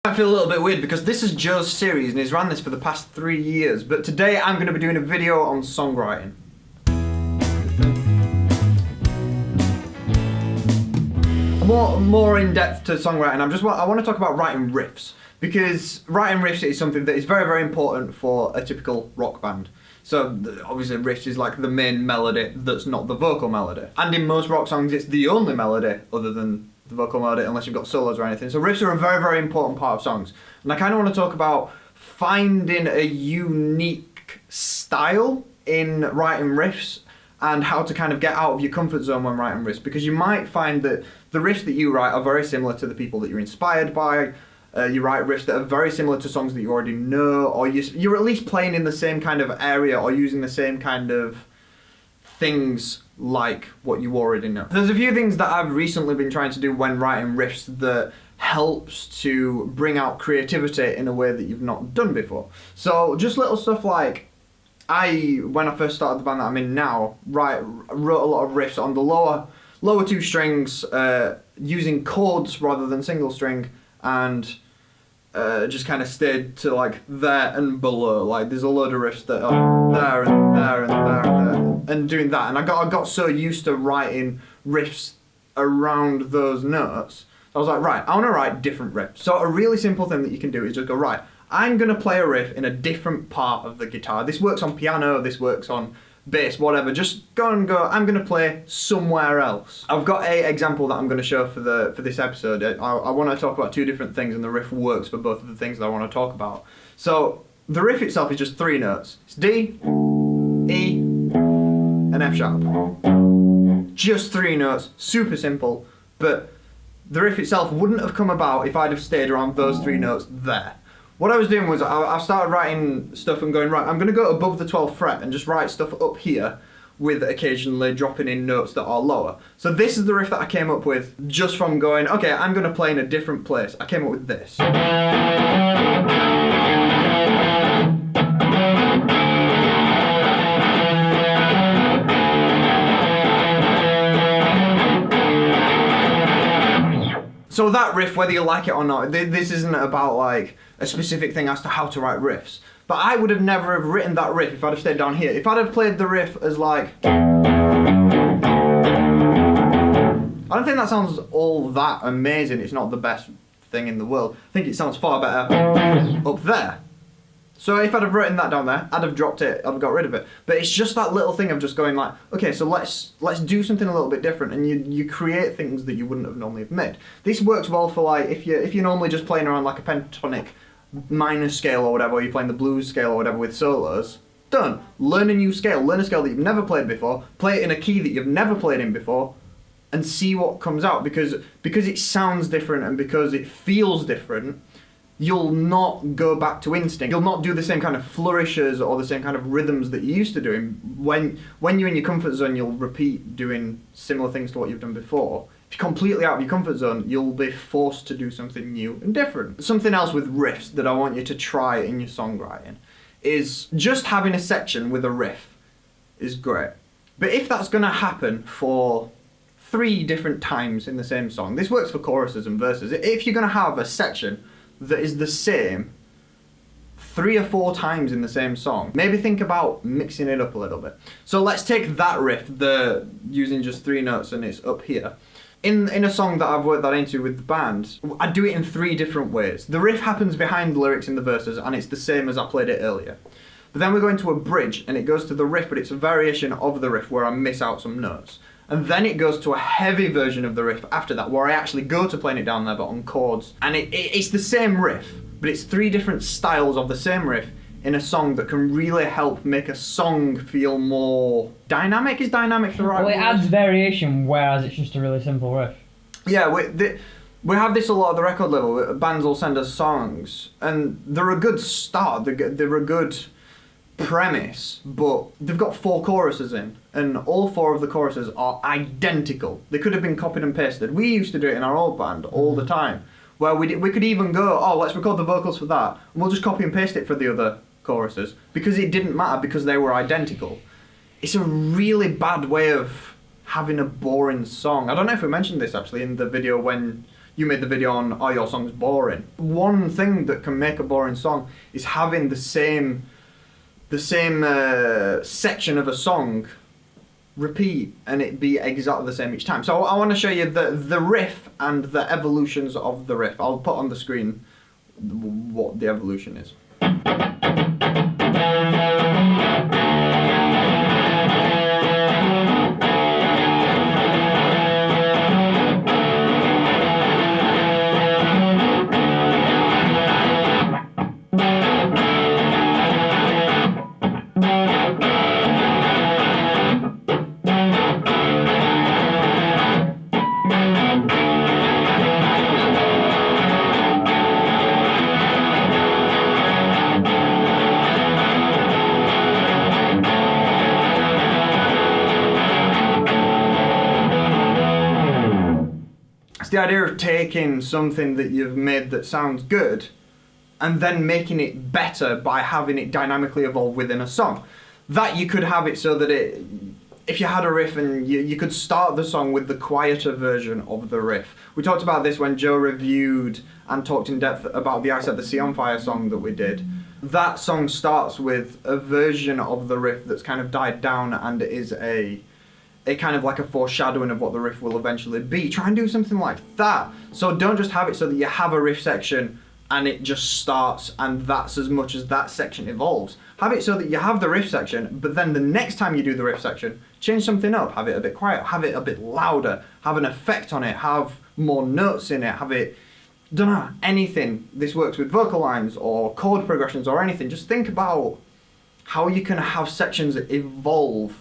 I feel a little bit weird because this is Joe's series and he's ran this for the past 3 years, but today I'm going to be doing a video on songwriting. More in depth to songwriting. I want to talk about writing riffs, because writing riffs is something that is very, very important for a typical rock band. So obviously riffs is like the main melody that's not the vocal melody, and in most rock songs it's the only melody other than the vocal melody, unless you've got solos or anything. So riffs are a very, very important part of songs, and I kind of want to talk about finding a unique style in writing riffs and how to kind of get out of your comfort zone when writing riffs, because you might find that the riffs that you write are very similar to the people that you're inspired by. You write riffs that are very similar to songs that you already know, or you're at least playing in the same kind of area or using the same kind of things like what you already know. There's a few things that I've recently been trying to do when writing riffs that helps to bring out creativity in a way that you've not done before. So just little stuff like, when I first started the band that I'm in now, wrote a lot of riffs on the lower two strings, using chords rather than single string, and just kind of stayed to like there and below. Like there's a load of riffs that are there and there and there and there, and doing that. And I got so used to writing riffs around those notes. So I was like, right, I want to write different riffs. So a really simple thing that you can do is just go, right, I'm going to play a riff in a different part of the guitar. This works on piano, this works on bass, whatever. Just go, I'm going to play somewhere else. I've got an example that I'm going to show for this episode. I want to talk about two different things, and the riff works for both of the things that I want to talk about. So the riff itself is just 3 notes. It's D, E, and F sharp. Just 3 notes, super simple, but the riff itself wouldn't have come about if I'd have stayed around those 3 notes there. What I was doing was I started writing stuff and going, right, I'm going to go above the 12th fret and just write stuff up here, with occasionally dropping in notes that are lower. So this is the riff that I came up with just from going, okay, I'm going to play in a different place. I came up with this. So that riff, whether you like it or not, this isn't about like a specific thing as to how to write riffs. But I would have never have written that riff if I'd have stayed down here. If I'd have played the riff as like, I don't think that sounds all that amazing. It's not the best thing in the world. I think it sounds far better up there. So if I'd have written that down there, I'd have dropped it, I'd have got rid of it. But it's just that little thing of just going like, okay, so let's do something a little bit different, and you create things that you wouldn't have normally have made. This works well for like, if you're normally just playing around like a pentatonic minor scale or whatever, or you're playing the blues scale or whatever with solos, done. Learn a new scale, learn a scale that you've never played before, play it in a key that you've never played in before, and see what comes out, because it sounds different and because it feels different. You'll not go back to instinct. You'll not do the same kind of flourishes or the same kind of rhythms that you used to doing. When you're in your comfort zone, you'll repeat doing similar things to what you've done before. If you're completely out of your comfort zone, you'll be forced to do something new and different. Something else with riffs that I want you to try in your songwriting is just having a section with a riff is great. But if that's going to happen for 3 different times in the same song, this works for choruses and verses. If you're going to have a section that is the same 3 or 4 times in the same song, maybe think about mixing it up a little bit. So let's take that riff, using just 3 notes and it's up here. In a song that I've worked that into with the band, I do it in 3 different ways. The riff happens behind the lyrics in the verses, and it's the same as I played it earlier. But then we go into a bridge and it goes to the riff, but it's a variation of the riff where I miss out some notes. And then it goes to a heavy version of the riff after that, where I actually go to playing it down there but on chords. And it's the same riff, but it's 3 different styles of the same riff in a song that can really help make a song feel more dynamic. Is dynamic the right word? Well, it adds variation, whereas it's just a really simple riff. Yeah, we have this a lot at the record level. Bands will send us songs, and they're a good start, they're a good premise, but they've got 4 choruses in, and all 4 of the choruses are identical. They could have been copied and pasted. We used to do it in our old band all the time, where we could even go, oh, let's record the vocals for that, and we'll just copy and paste it for the other choruses, because it didn't matter, because they were identical. It's a really bad way of having a boring song. I don't know if we mentioned this actually in the video when you made the video on Are Your Songs Boring? One thing that can make a boring song is having the same section of a song repeat and it be exactly the same each time. So I want to show you the riff and the evolutions of the riff. I'll put on the screen what the evolution is. The idea of taking something that you've made that sounds good and then making it better by having it dynamically evolve within a song. That you could have it so that if you had a riff and you could start the song with the quieter version of the riff. We talked about this when Joe reviewed and talked in depth about the I Set the Sea on Fire song that we did. That song starts with a version of the riff that's kind of died down and is a kind of like a foreshadowing of what the riff will eventually be. Try and do something like that. So don't just have it so that you have a riff section and it just starts and that's as much as that section evolves. Have it so that you have the riff section, but then the next time you do the riff section, change something up. Have it a bit quiet, have it a bit louder, have an effect on it, have more notes in it, have it, don't know, anything. This works with vocal lines or chord progressions or anything. Just think about how you can have sections evolve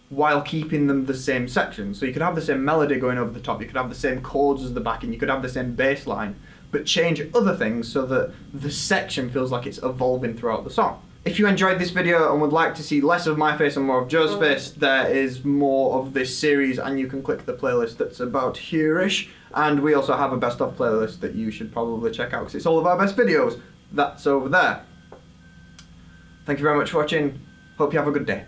while keeping them the same section. So you could have the same melody going over the top, you could have the same chords as the backing, you could have the same bass line, but change other things so that the section feels like it's evolving throughout the song. If you enjoyed this video and would like to see less of my face and more of Joe's face, there is more of this series and you can click the playlist that's about here-ish. And we also have a best of playlist that you should probably check out because it's all of our best videos. That's over there. Thank you very much for watching. Hope you have a good day.